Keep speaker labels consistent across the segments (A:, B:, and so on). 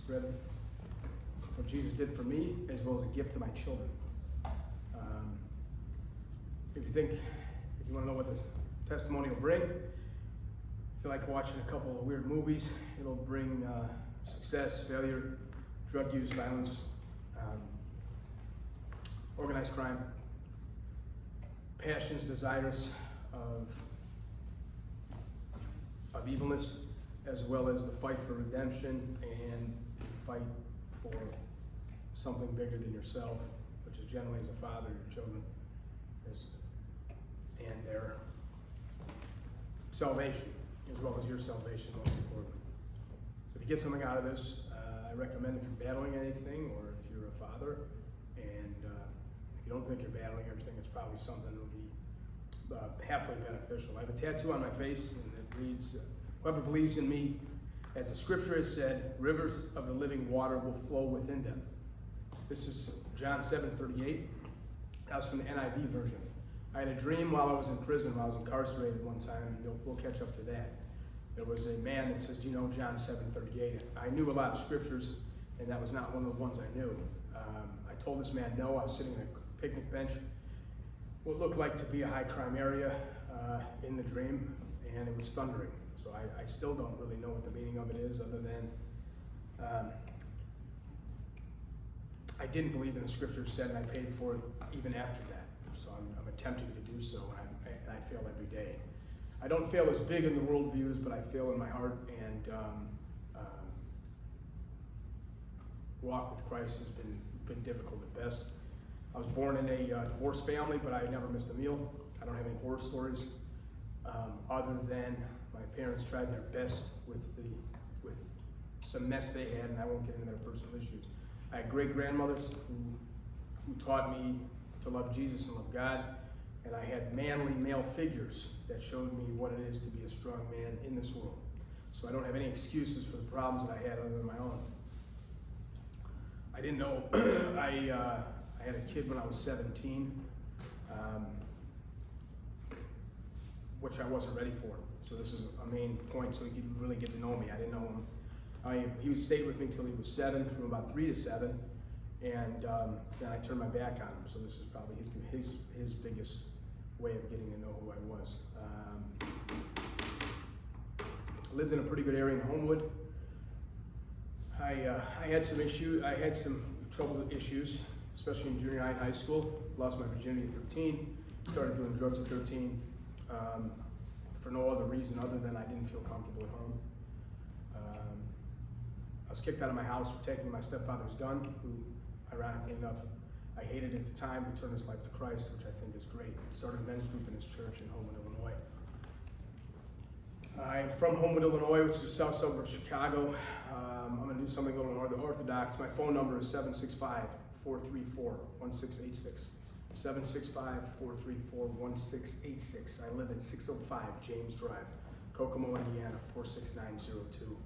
A: read what Jesus did for me as well as a gift to my children. If you want to know what this testimony will bring, if you like watching a couple of weird movies, it'll bring success, failure, drug use, violence, organized crime, passions, desires of evilness, as well as the fight for redemption and the fight for something bigger than yourself, which is generally as a father, your children, and their salvation, as well as your salvation, most importantly. So if you get something out of this, I recommend if you're battling anything, or if you're a father, and if you don't think you're battling everything, it's probably something that will be halfway beneficial. I have a tattoo on my face, and it reads, "Whoever believes in me, as the scripture has said, rivers of the living water will flow within them." This is John 7:38. That was from the NIV version. I had a dream while I was in prison, while I was incarcerated one time, and we'll catch up to that. There was a man that says, "Do you know John 7:38?" I knew a lot of scriptures, and that was not one of the ones I knew. I told this man no. I was sitting on a picnic bench, what looked like to be a high crime area in the dream, and it was thundering. So I still don't really know what the meaning of it is, other than I didn't believe in the scriptures said, and I paid for it even after that. So I'm attempting to do so, and I fail every day. I don't fail as big in the worldviews, but I fail in my heart, and walk with Christ has been difficult at best. I was born in a divorced family, but I never missed a meal. I don't have any horror stories, other than my parents tried their best with some mess they had, and I won't get into their personal issues. I had great grandmothers who taught me to love Jesus and love God, and I had manly male figures that showed me what it is to be a strong man in this world. So I don't have any excuses for the problems that I had other than my own. I didn't know I had a kid when I was 17, which I wasn't ready for. So this is a main point, so he could really get to know me. I didn't know him. He stayed with me until he was 7, from about 3 to 7, and then I turned my back on him. So this is probably his biggest way of getting to know who I was. I lived in a pretty good area in Homewood. I had some issues. I had some trouble issues, especially in junior high and high school. Lost my virginity at 13. Started doing drugs at 13 for no other reason other than I didn't feel comfortable at home. I was kicked out of my house for taking my stepfather's gun, who, ironically enough, I hated at the time, who turned his life to Christ, which I think is great. Started a men's group in his church in Homewood, Illinois. I'm from Homewood, Illinois, which is the south suburb of Chicago. I'm going to do something a little more orthodox. My phone number is 765-434-1686. 765-434-1686. I live at 605 James Drive, Kokomo, Indiana, 46902.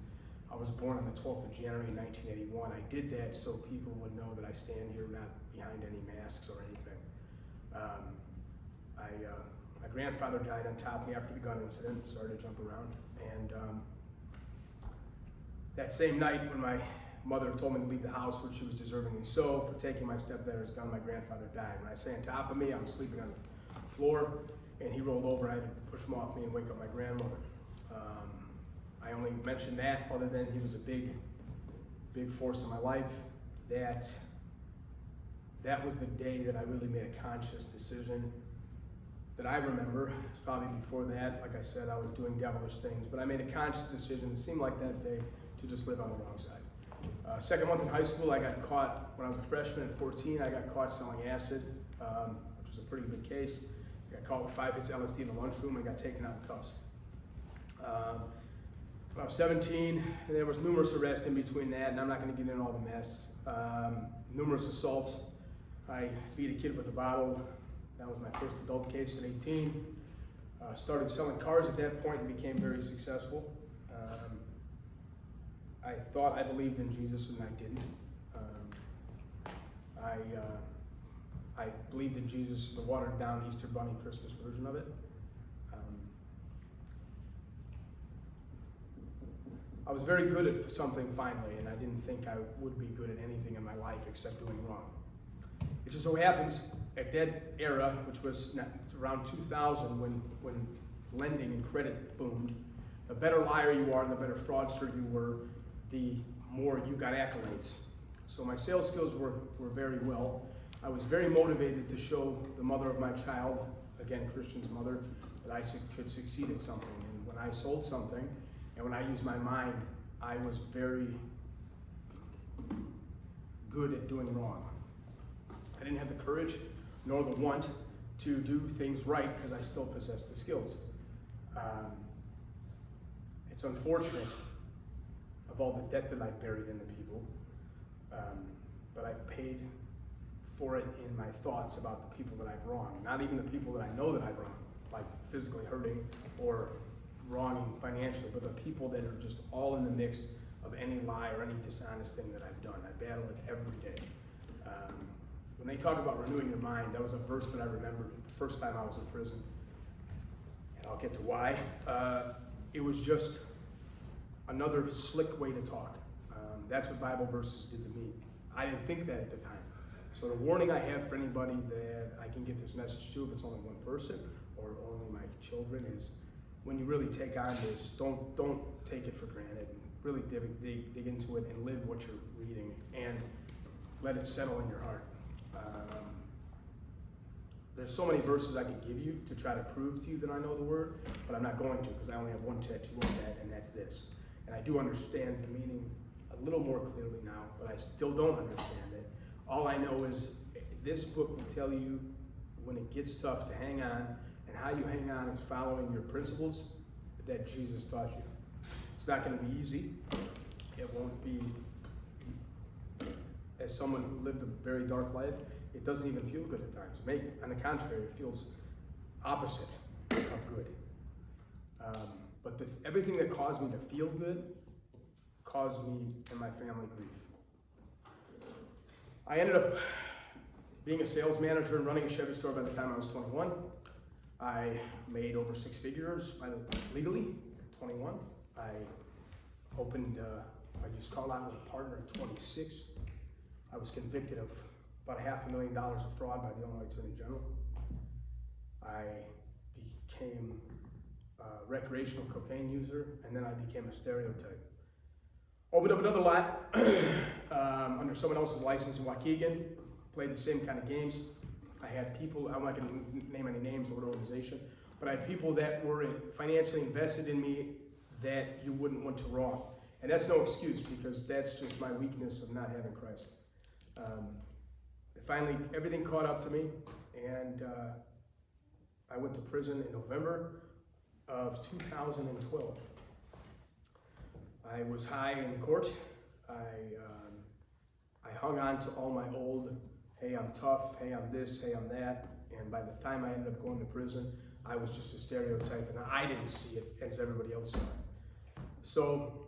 A: I was born on the 12th of January 1981. I did that so people would know that I stand here not behind any masks or anything. My grandfather died on top of me after the gun incident, started to jump around. And that same night when my mother told me to leave the house, which she was deservingly so, for taking my stepdad's gun, my grandfather died. When I say on top of me, I was sleeping on the floor, and he rolled over. I had to push him off me and wake up my grandmother. I only mention that other than he was a big force in my life. That was the day that I really made a conscious decision that I remember. It was probably before that. Like I said, I was doing devilish things, but I made a conscious decision, it seemed like that day, to just live on the wrong side. Second month in high school, I got caught, when I was a freshman at 14, I got caught selling acid, which was a pretty big case. I got caught with 5 hits LSD in the lunchroom and got taken out in cuffs. When I was 17, there was numerous arrests in between that, and I'm not going to get into all the mess. Numerous assaults. I beat a kid with a bottle. That was my first adult case at 18. Started selling cars at that point and became very successful. I thought I believed in Jesus and I didn't. I believed in Jesus, the watered down Easter Bunny Christmas version of it. I was very good at something finally, and I didn't think I would be good at anything in my life except doing wrong. It just so happens at that era, which was around 2000, when lending and credit boomed, the better liar you are and the better fraudster you were, the more you got accolades. So my sales skills were very well. I was very motivated to show the mother of my child, again, Christian's mother, that I could succeed at something. And when I sold something, and when I used my mind, I was very good at doing wrong. I didn't have the courage nor the want to do things right because I still possessed the skills. It's unfortunate of all the debt that I buried in the people, but I've paid for it in my thoughts about the people that I've wronged. Not even the people that I know that I've wronged, like physically hurting or wronging financially, but the people that are just all in the mix of any lie or any dishonest thing that I've done. I battle it every day. When they talk about renewing your mind, that was a verse that I remembered the first time I was in prison. And I'll get to why. It was just another slick way to talk. That's what Bible verses did to me. I didn't think that at the time. So the warning I have for anybody that I can get this message to, if it's only one person or only my children, is when you really take on this, don't take it for granted. Really dig into it and live what you're reading and let it settle in your heart. There's so many verses I could give you to try to prove to you that I know the word, but I'm not going to because I only have one tattoo on that, and that's this. And I do understand the meaning a little more clearly now, but I still don't understand it. All I know is this book will tell you when it gets tough to hang on, and how you hang on is following your principles that Jesus taught you. It's not going to be easy. It won't be, as someone who lived a very dark life, it doesn't even feel good at times. On the contrary, it feels opposite of good. But everything that caused me to feel good caused me and my family grief. I ended up being a sales manager and running a Chevy store by the time I was 21. I made over six figures legally at 21. I opened a used car lot with a partner at 26. I was convicted of about $500,000 of fraud by the Illinois Attorney General. I became a recreational cocaine user, and then I became a stereotype. Opened up another lot under someone else's license in Waukegan, played the same kind of games. I had people, I'm not going to name any names or what organization, but I had people that were financially invested in me that you wouldn't want to wrong. And that's no excuse, because that's just my weakness of not having Christ. Finally, everything caught up to me, and I went to prison in November of 2012. I was high in court. I hung on to all my old, hey, I'm tough, hey, I'm this, hey, I'm that, and by the time I ended up going to prison, I was just a stereotype, and I didn't see it as everybody else saw it. So,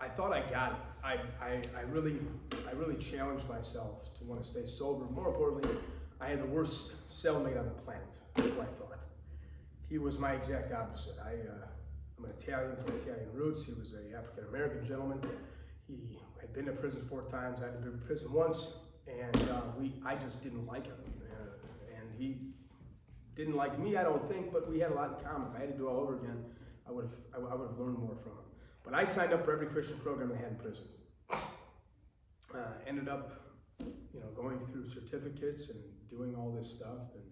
A: I thought I got it. I really challenged myself to want to stay sober. More importantly, I had the worst cellmate on the planet, that's what I thought. He was my exact opposite. I'm an Italian from Italian roots. He was an African-American gentleman. He had been to prison 4 times. I had been to prison once, and I just didn't like him. And he didn't like me, I don't think, but we had a lot in common. If I had to do it all over again, I would have learned more from him. But I signed up for every Christian program they had in prison. Ended up, going through certificates and doing all this stuff, and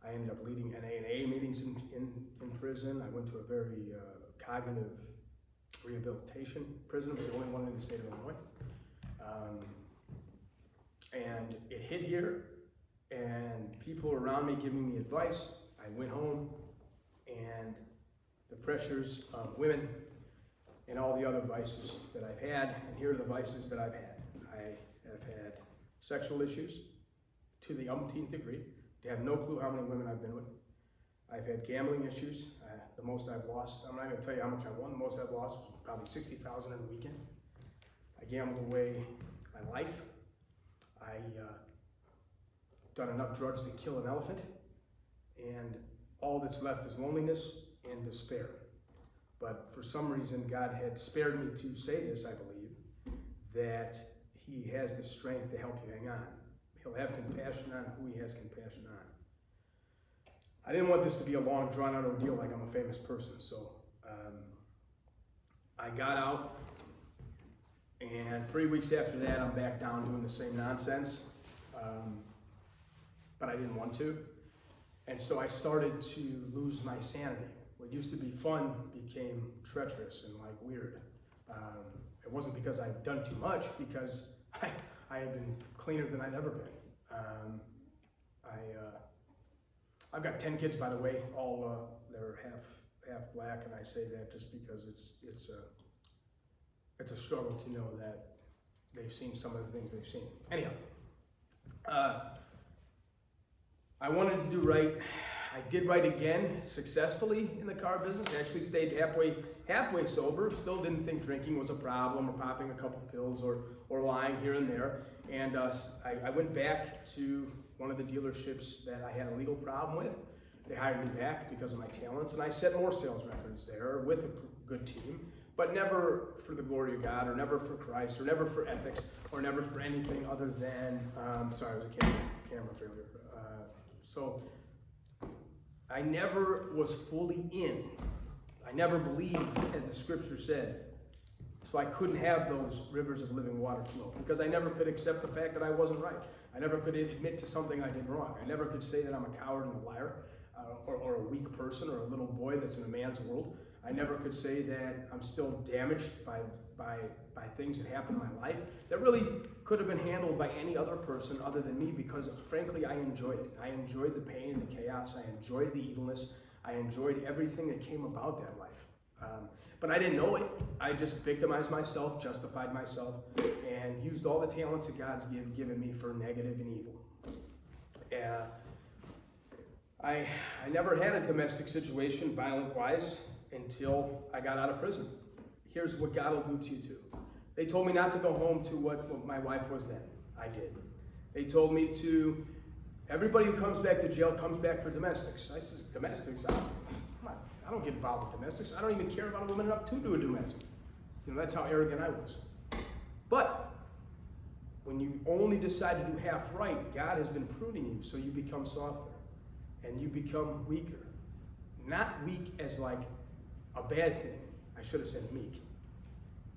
A: I ended up leading NA and AA meetings in prison. I went to a very cognitive rehabilitation prison. It was the only one in the state of Illinois. And it hit here, and people around me giving me advice. I went home, and the pressures of women and all the other vices that I've had, and here are the vices that I've had. I have had sexual issues to the umpteenth degree. They have no clue how many women I've been with. I've had gambling issues. The most I've lost, I'm not going to tell you how much I won. The most I've lost was probably $60,000 in a weekend. I gambled away my life. I done enough drugs to kill an elephant, and all that's left is loneliness and despair. But for some reason, God had spared me to say this, I believe, that he has the strength to help you hang on. He'll have compassion on who he has compassion on. I didn't want this to be a long, drawn-out ordeal like I'm a famous person, so I got out, and 3 weeks after that, I'm back down doing the same nonsense, but I didn't want to, and so I started to lose my sanity. What used to be fun became treacherous and like weird. It wasn't because I'd done too much, because I had been cleaner than I'd ever been. I've got 10 kids, by the way, all they're half black, and I say that just because it's a struggle to know that they've seen some of the things they've seen. Anyhow, I wanted to do right. I did right again successfully in the car business. I actually stayed halfway sober. Still didn't think drinking was a problem, or popping a couple pills, or lying here and there. And I went back to one of the dealerships that I had a legal problem with. They hired me back because of my talents, and I set more sales records there with a good team, but never for the glory of God, or never for Christ, or never for ethics, or never for anything other than, sorry, it was a camera failure. So I never was fully in. I never believed, as the scripture said. So I couldn't have those rivers of living water flow, because I never could accept the fact that I wasn't right. I never could admit to something I did wrong. I never could say that I'm a coward and a liar, or a weak person, or a little boy that's in a man's world. I never could say that I'm still damaged by things that happened in my life that really could have been handled by any other person other than me, because frankly I enjoyed it. I enjoyed the pain and the chaos. I enjoyed the evilness. I enjoyed everything that came about that life. But I didn't know it. I just victimized myself, justified myself, and used all the talents that God's given me for negative and evil. I never had a domestic situation, violent-wise, until I got out of prison. Here's what God will do to you too. They told me not to go home to what my wife was then. I did. They told me to, everybody who comes back to jail comes back for domestics. I said, domestics? I don't get involved with domestics. I don't even care about a woman enough to do a domestic. That's how arrogant I was. But when you only decide to do half right, God has been pruning you, so you become softer and you become weaker. Not weak as like a bad thing. I should have said meek.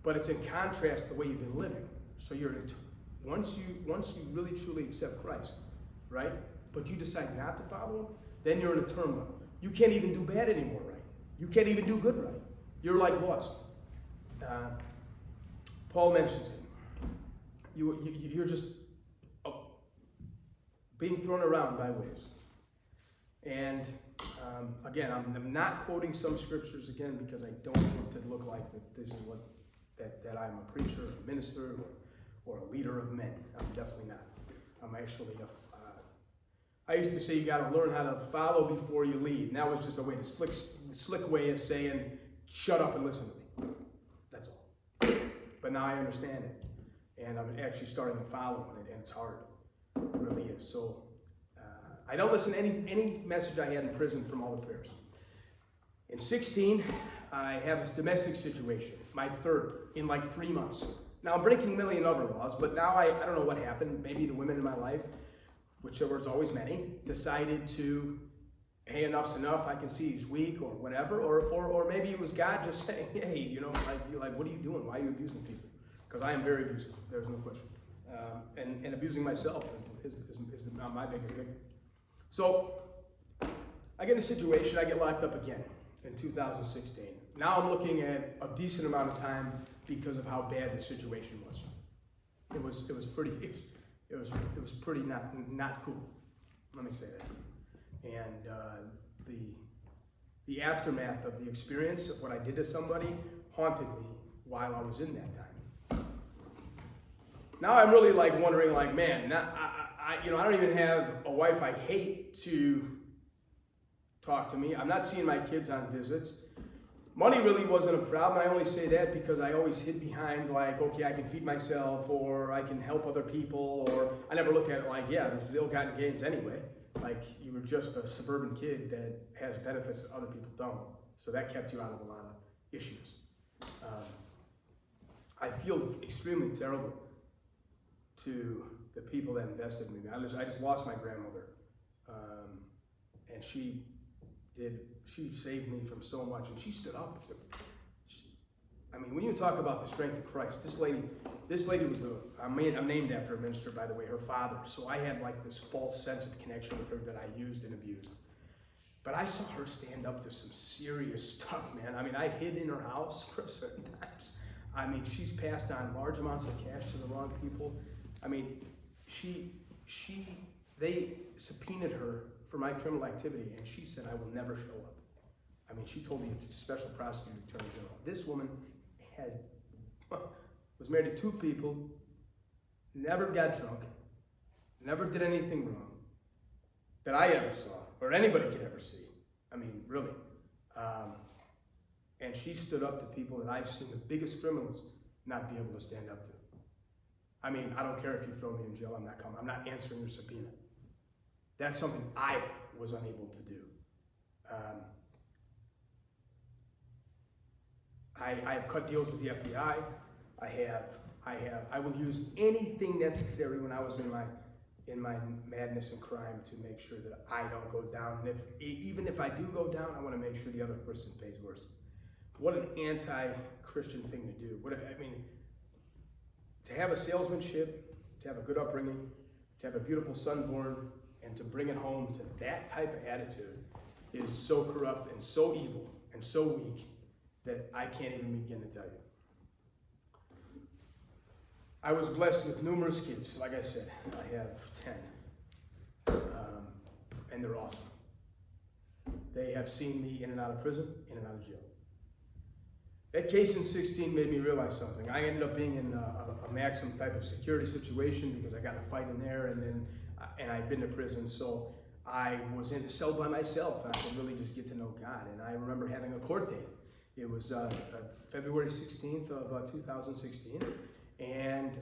A: But it's in contrast to the way you've been living. So once you really truly accept Christ, right? But you decide not to follow him, then you're in a turmoil. You can't even do bad anymore, right? You can't even do good right. You're like lost. Paul mentions it. You're just being thrown around by waves. And again, I'm not quoting some scriptures again, because I don't want to look like that this is that I'm a preacher, a minister, or a leader of men. I'm definitely not. I'm actually I used to say you got to learn how to follow before you lead, and that was just a way to slick way of saying shut up and listen to me. That's all. But now I understand it, and I'm actually starting to follow it, and it's hard. It really is. So I don't listen to any message I had in prison from all the prayers. In 16, I have this domestic situation, my third, in like 3 months. Now I'm breaking a million other laws, but now I don't know what happened. Maybe the women in my life, which there was always many, decided to, hey, enough's enough, I can see he's weak, or whatever, or maybe it was God just saying, hey, like, what are you doing? Why are you abusing people? Because I am very abusive, there's no question. And abusing myself is my biggest victim. So, I get in a situation, I get locked up again in 2016. Now I'm looking at a decent amount of time because of how bad the situation was. It was pretty not cool. Let me say that. And the aftermath of the experience of what I did to somebody haunted me while I was in that time. Now I'm really like wondering, like, man, I don't even have a wife I hate to talk to me. I'm not seeing my kids on visits. Money really wasn't a problem. I only say that because I always hid behind, like, okay, I can feed myself, or I can help other people, or I never look at it like, yeah, this is ill-gotten gains anyway. like you were just a suburban kid that has benefits that other people don't. So that kept you out of a lot of issues. I feel extremely terrible to the people that invested in me. I just lost my grandmother, and she saved me from so much, and she stood up. I mean, when you talk about the strength of Christ, this lady was I'm named after a minister, by the way, her father. So I had like this false sense of connection with her that I used and abused. But I saw her stand up to some serious stuff, man. I mean, I hid in her house for certain times. I mean, she's passed on large amounts of cash to the wrong people. I mean, they subpoenaed her for my criminal activity, and she said, I will never show up. I mean, she told me it's special prosecutor, attorney general. This woman was married to 2 people, never got drunk, never did anything wrong that I ever saw, or anybody could ever see. I mean, really. And she stood up to people that I've seen the biggest criminals not be able to stand up to. I mean, I don't care if you throw me in jail, I'm not coming. I'm not answering your subpoena. That's something I was unable to do. I have cut deals with the FBI. I will use anything necessary when I was in my madness and crime to make sure that I don't go down. And even if I do go down, I want to make sure the other person pays worse. What an anti-Christian thing to do. I mean, to have a salesmanship, to have a good upbringing, to have a beautiful son born, and to bring it home to that type of attitude is so corrupt and so evil and so weak that I can't even begin to tell you. I was blessed with numerous kids. Like I said, I have 10, and they're awesome. They have seen me in and out of prison, in and out of jail. That case in 16 made me realize something. I ended up being in a maximum type of security situation because I got in a fight in there, and I'd been to prison, so I was in a cell by myself, and I could really just get to know God. And I remember having a court date. It was February 16th of 2016, and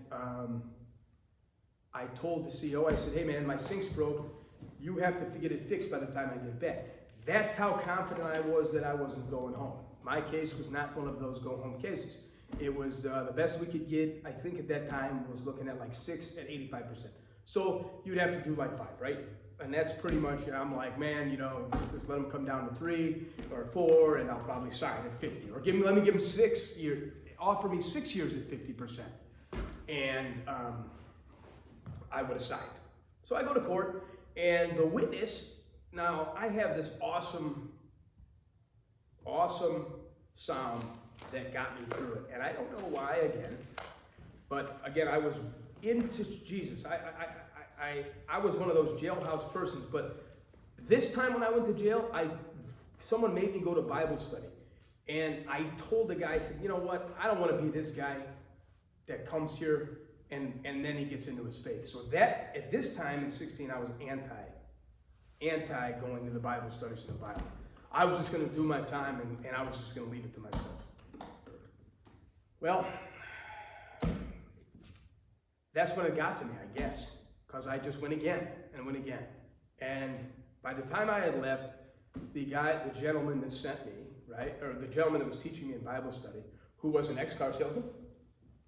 A: I told the CO, I said, hey man, my sink's broke. You have to get it fixed by the time I get back. That's how confident I was that I wasn't going home. My case was not one of those go-home cases. It was the best we could get, I think at that time, was looking at like 6 at 85%. So you'd have to do like 5, right? And that's pretty much, I'm like, man, you know, just let them come down to 3 or 4, and I'll probably sign at 50. Or let me give them 6 years, offer me 6 years at 50%. And I would have signed. So I go to court, and the witness, now I have this awesome sound that got me through it. And I don't know why again, but again, I was into Jesus. I was one of those jailhouse persons, but this time when I went to jail, someone made me go to Bible study. And I told the guy, I said, you know what, I don't want to be this guy that comes here and then he gets into his faith. So that, at this time in 16, I was anti going to the Bible studies in the Bible. I was just going to do my time, and I was just going to leave it to myself. Well, that's when it got to me, I guess, because I just went again and went again. And by the time I had left, the gentleman that sent me, right, or the gentleman that was teaching me in Bible study, who was an ex-car salesman,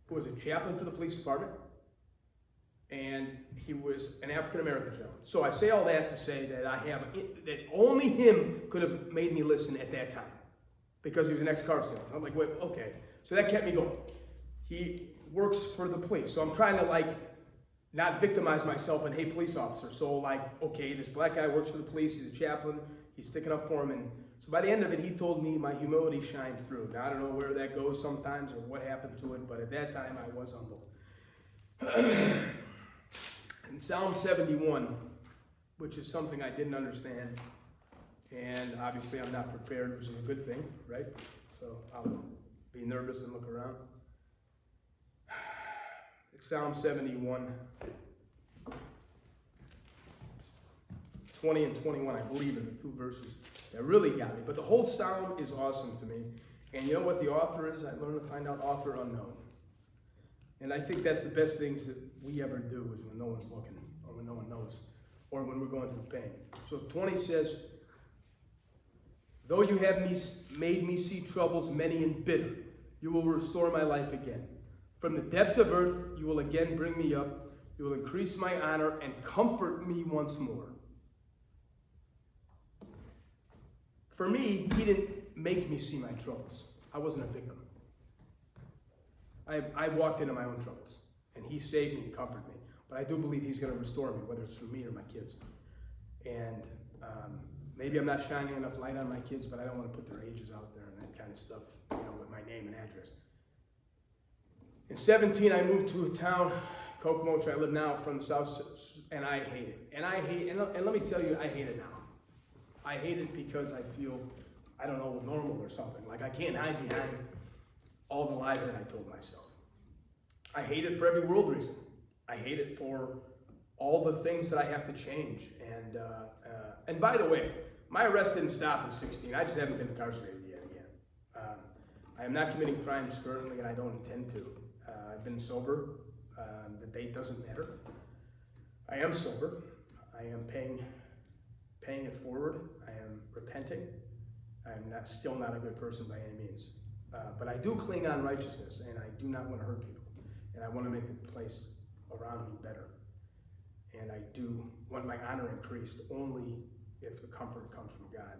A: who was a chaplain for the police department, and he was an African-American gentleman. So I say all that to say that that only him could have made me listen at that time, because he was an ex-car salesman. I'm like, wait, okay. So that kept me going. He works for the police. So I'm trying to not victimize myself and, hey, police officer. So okay, this black guy works for the police, he's a chaplain, he's sticking up for him. And so by the end of it, he told me my humility shined through. Now I don't know where that goes sometimes or what happened to it, but at that time I was humble. In Psalm 71, which is something I didn't understand, and obviously I'm not prepared, which is a good thing, right? So I'll be nervous and look around. It's Psalm 71, 20 and 21, I believe, are the 2 verses that really got me. But the whole psalm is awesome to me. And you know what the author is? I learned to find out author unknown. And I think that's the best things that we ever do, is when no one's looking or when no one knows or when we're going through pain. So 20 says, though you have made me see troubles many and bitter, you will restore my life again. From the depths of earth, you will again bring me up. You will increase my honor and comfort me once more. For me, he didn't make me see my troubles. I wasn't a victim. I walked into my own troubles, and he saved me and comforted me. But I do believe he's going to restore me, whether it's for me or my kids. And maybe I'm not shining enough light on my kids, but I don't want to put their ages out there and that kind of stuff, with my name and address. In 17, I moved to a town, Kokomo, which I live now, from the south, and I hate it. And let me tell you, I hate it now. I hate it because I feel, I don't know, normal or something. Like I can't hide behind all the lies that I told myself. I hate it for every world reason. I hate it for all the things that I have to change. And by the way, my arrest didn't stop at 16. I just haven't been incarcerated yet again. I am not committing crimes currently, and I don't intend to. I've been sober. The date doesn't matter. I am sober. I am paying it forward. I am repenting. I'm still not a good person by any means. But I do cling on righteousness, and I do not want to hurt people. And I want to make the place around me better. And I do want my honor increased only if the comfort comes from God.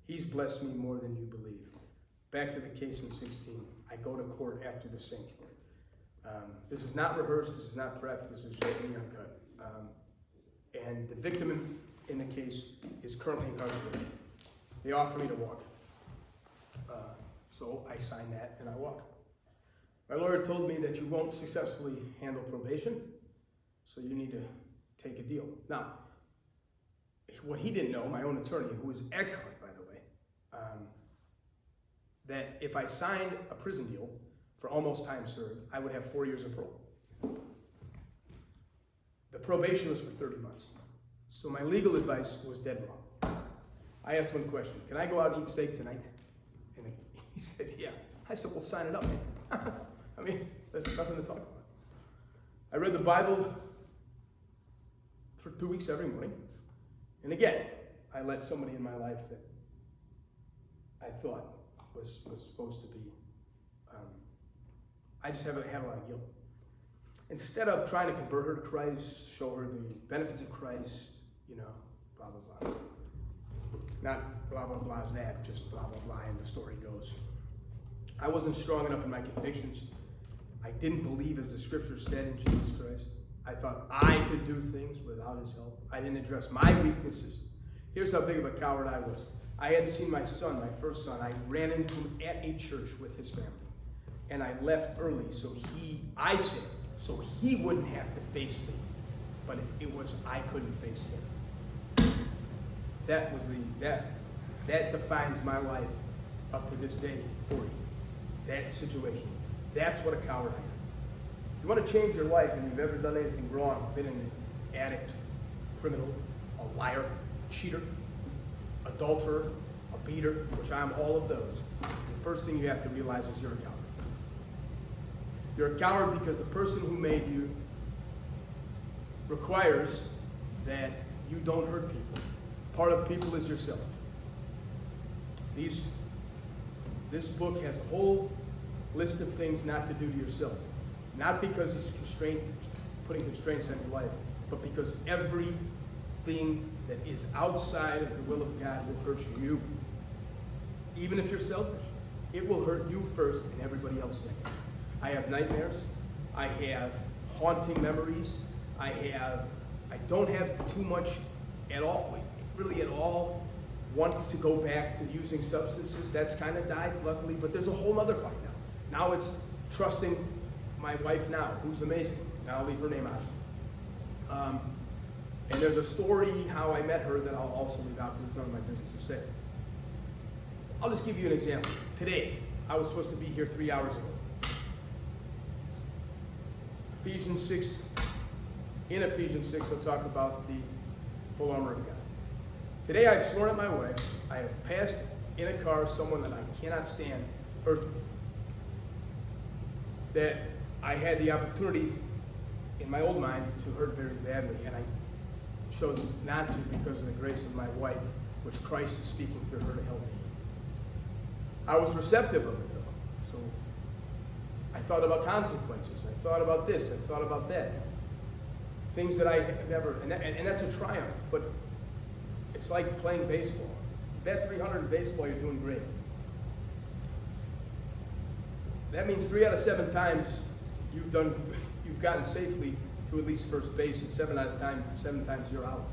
A: He's blessed me more than you believe. Back to the case in 16. I go to court after the sink. This is not rehearsed. This is not prepped. This is just me uncut. And the victim in the case is currently incarcerated. They offer me to walk. So I sign that and I walk. My lawyer told me that you won't successfully handle probation, so you need to take a deal. Now, what he didn't know, my own attorney, who is excellent, by the way, that if I signed a prison deal for almost time served, I would have 4 years of parole. The probation was for 30 months. So my legal advice was dead wrong. I asked one question: can I go out and eat steak tonight? And he said, yeah. I said, well, sign it up, man. I mean, there's nothing to talk about. I read the Bible for 2 weeks every morning. And again, I let somebody in my life that I thought was supposed to be, I just had a lot of guilt. Instead of trying to convert her to Christ, show her the benefits of Christ, blah, blah, blah. Not blah, blah, blah is that, just blah, blah, blah, and the story goes. I wasn't strong enough in my convictions. I didn't believe, as the scripture said, in Jesus Christ. I thought I could do things without his help. I didn't address my weaknesses. Here's how big of a coward I was. I hadn't seen my son, my first son. I ran into him at a church with his family. And I left early so he wouldn't have to face me. But it was I couldn't face him. That defines my life up to this day, 40. That situation. That's what a coward I am. If you want to change your life and you've ever done anything wrong, been an addict, criminal, a liar, a cheater, adulterer, a beater, which I'm all of those, the first thing you have to realize is you're a coward. You're a coward because the person who made you requires that you don't hurt people. Part of people is yourself. This book has a whole list of things not to do to yourself. Not because he's putting constraints on your life, but because everything that is outside of the will of God will hurt you. Even if you're selfish, it will hurt you first and everybody else second. I have nightmares. I have haunting memories. I don't have too much at all, really at all, want to go back to using substances. That's kind of died, luckily, but there's a whole other fight now. Now it's trusting my wife now, who's amazing. Now I'll leave her name out. And there's a story how I met her that I'll also leave out because it's none of my business to say. I'll just give you an example. Today, I was supposed to be here 3 hours ago. In Ephesians 6, I'll talk about the full armor of God. Today I've sworn at my wife, I have passed in a car someone that I cannot stand earthly, that I had the opportunity in my old mind to hurt very badly, and chose not to because of the grace of my wife, which Christ is speaking through her to help me. I was receptive of it, though. So I thought about consequences. I thought about this. I thought about that. Things that I have never, and that's a triumph, but it's like playing baseball. If you bat 300 in baseball, you're doing great. That means 3 out of 7 times you've gotten safely to at least first base, and 7 times you're out.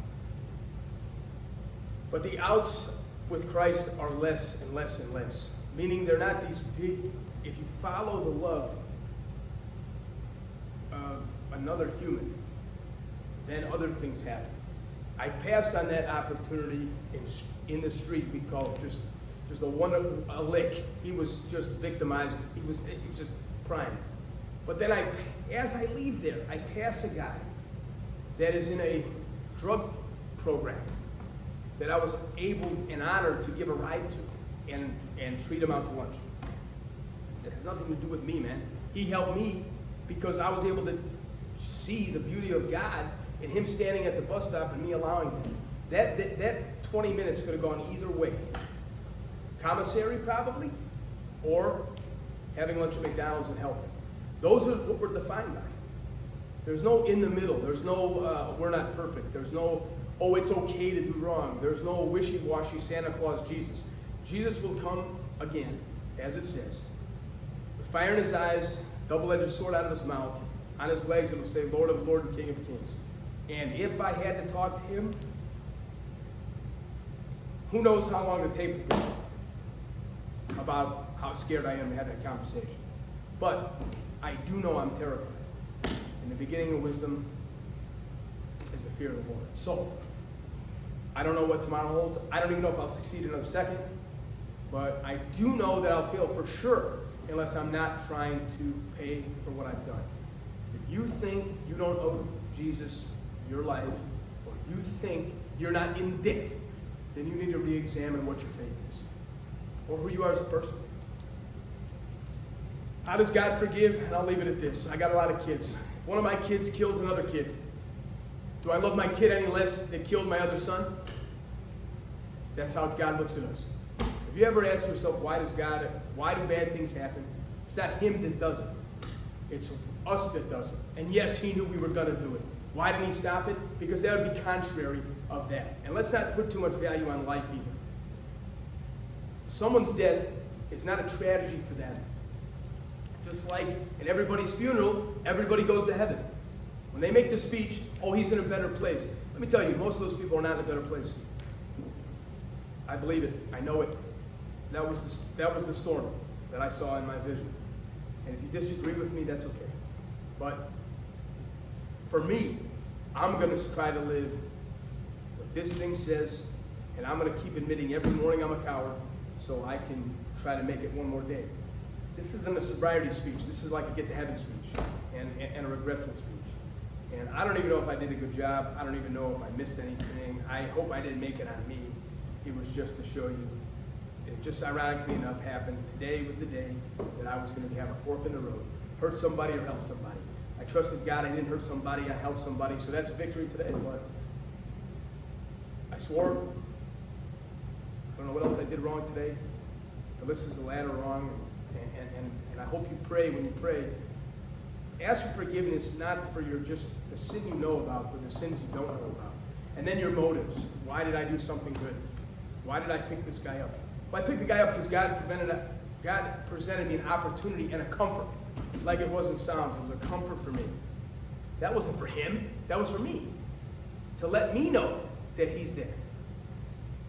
A: But the outs with Christ are less and less and less, meaning they're not these big. If you follow the love of another human, then other things happen. I passed on that opportunity in the street. We call it just a lick. He was just victimized. He was just prime. But then as I leave there, I pass a guy that is in a drug program that I was able and honored to give a ride to and treat him out to lunch. That has nothing to do with me, man. He helped me because I was able to see the beauty of God in him standing at the bus stop and me allowing him. That 20 minutes could have gone either way. Commissary probably, or having lunch at McDonald's and helping. Those are what we're defined by. There's no in the middle. There's no we're not perfect. There's no, oh, it's okay to do wrong. There's no wishy-washy Santa Claus Jesus. Jesus will come again, as it says, with fire in his eyes, double-edged sword out of his mouth. On his legs it will say, Lord of Lords and King of Kings. And if I had to talk to him, who knows how long the tape will go about how scared I am to have that conversation. But I do know I'm terrified. And the beginning of wisdom is the fear of the Lord. So, I don't know what tomorrow holds. I don't even know if I'll succeed another second. But I do know that I'll fail for sure unless I'm not trying to pay for what I've done. If you think you don't owe Jesus your life, or you think you're not in debt, then you need to re-examine what your faith is, or who you are as a person. How does God forgive? And I'll leave it at this. I got a lot of kids. If one of my kids kills another kid, do I love my kid any less that killed my other son? That's how God looks at us. If you ever ask yourself, why do bad things happen? It's not him that does it. It's us that does it. And yes, he knew we were going to do it. Why didn't he stop it? Because that would be contrary of that. And let's not put too much value on life either. Someone's death is not a tragedy for them. Just like at everybody's funeral, everybody goes to heaven. When they make the speech, oh, he's in a better place. Let me tell you, most of those people are not in a better place. I believe it. I know it. That was the storm that I saw in my vision. And if you disagree with me, that's okay. But for me, I'm going to try to live what this thing says, and I'm going to keep admitting every morning I'm a coward so I can try to make it one more day. This isn't a sobriety speech. This is like a get to heaven speech and a regretful speech. And I don't even know if I did a good job. I don't even know if I missed anything. I hope I didn't make it on me. It was just to show you. It just ironically enough happened. Today was the day that I was going to have a fork in the road. Hurt somebody or help somebody. I trusted God. I didn't hurt somebody. I helped somebody. So that's a victory today. But I swore. I don't know what else I did wrong today. The list is the ladder wrong. And I hope you pray when you pray. Ask for forgiveness, not for just the sin you know about, but the sins you don't know about. And then your motives. Why did I do something good? Why did I pick this guy up? Well, I picked the guy up because God presented me an opportunity and a comfort. Like it was in Psalms. It was a comfort for me. That wasn't for him. That was for me. To let me know that he's there.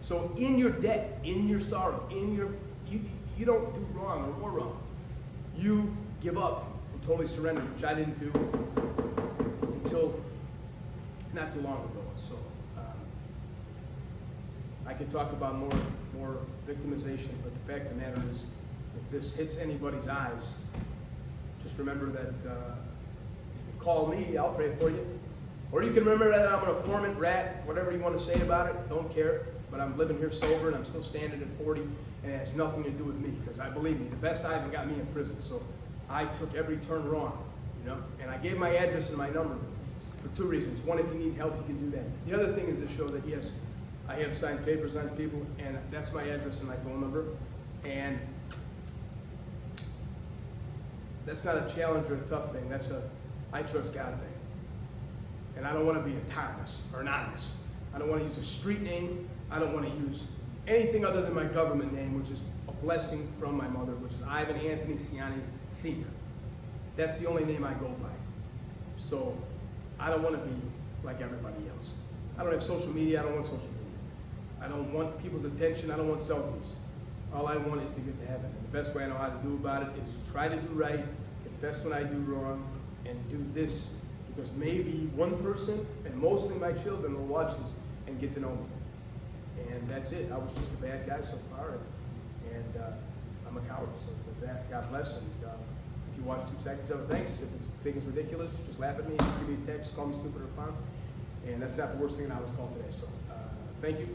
A: So in your debt, in your sorrow, you don't do wrong or more wrong. You give up and totally surrender, which I didn't do until not too long ago. So I could talk about more victimization, but the fact of the matter is, if this hits anybody's eyes, just remember that you can call me, I'll pray for you. Or you can remember that I'm an informant, rat, whatever you want to say about it, don't care. But I'm living here sober and I'm still standing at 40, and it has nothing to do with me, because I believe me, the best I even got me in prison. So I took every turn wrong, and I gave my address and my number. for two reasons. One, if you need help, you can do that. The other thing is to show that, yes, I have signed papers on people, and that's my address and my phone number. And that's not a challenge or a tough thing. That's a I trust God thing. And I don't want to be autonomous or anonymous. I don't want to use a street name. I don't want to use anything other than my government name, which is a blessing from my mother, which is Ivan Anthony Scianni Sr. That's the only name I go by. So I don't want to be like everybody else. I don't have social media. I don't want social media. I don't want people's attention. I don't want selfies. All I want is to get to heaven. And the best way I know how to do about it is try to do right, confess when I do wrong, and do this, because maybe one person, and mostly my children, will watch this and get to know me. And that's it. I was just a bad guy so far, and I'm a coward. So with that, God bless. And if you watch 2 seconds of it, thanks. If you think it's ridiculous, just laugh at me, give me a text, call me stupid or clown. And that's not the worst thing that I was called today. So thank you.